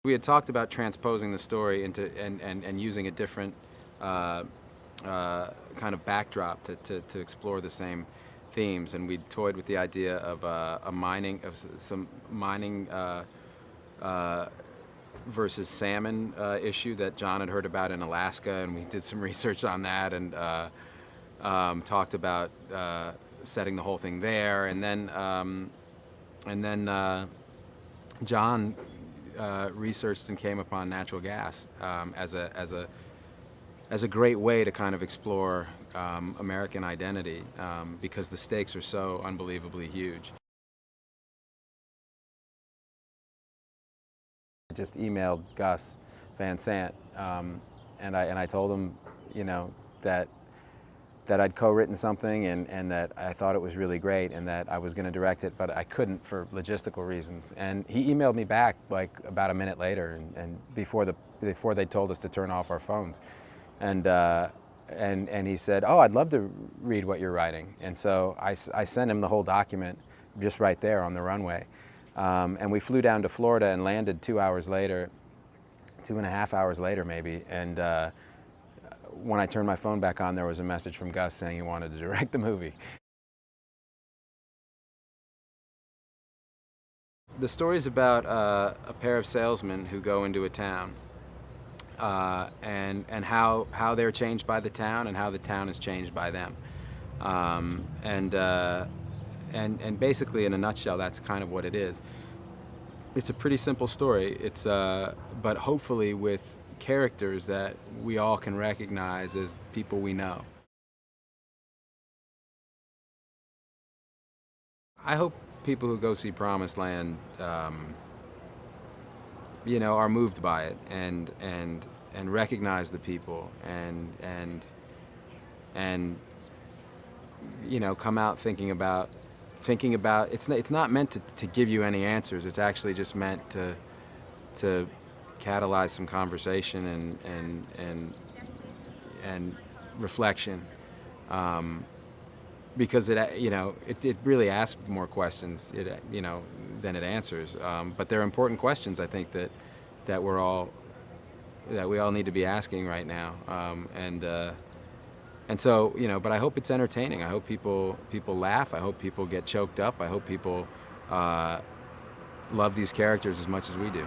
We had talked about transposing the story into and using a different kind of backdrop to explore the same themes, and we toyed with the idea of some mining versus salmon issue that John had heard about in Alaska, and we did some research on that and talked about setting the whole thing there, and then John researched and came upon natural gas as a great way to kind of explore American identity because the stakes are so unbelievably huge. I just emailed Gus Van Sant, and I told him, you know, that I'd co-written something and that I thought it was really great and that I was going to direct it, but I couldn't for logistical reasons. And he emailed me back like about a minute later, and before they told us to turn off our phones, and he said, "Oh, I'd love to read what you're writing." And so I sent him the whole document just right there on the runway, and we flew down to Florida and landed 2 hours later, 2.5 hours later maybe, and when I turned my phone back on, there was a message from Gus saying he wanted to direct the movie. The story's about a pair of salesmen who go into a town, and how they're changed by the town and how the town is changed by them. And basically, in a nutshell, that's kind of what it is. It's a pretty simple story. But hopefully with characters that we all can recognize as people we know. I hope people who go see Promised Land, you know, are moved by it and recognize the people and you know, come out thinking about it's not meant to give you any answers. It's actually just meant to catalyze some conversation and reflection, because it really asks more questions than it answers, but they're important questions, I think, that we all need to be asking right now, and so, but I hope it's entertaining. I hope people laugh. I hope people get choked up. I hope people love these characters as much as we do.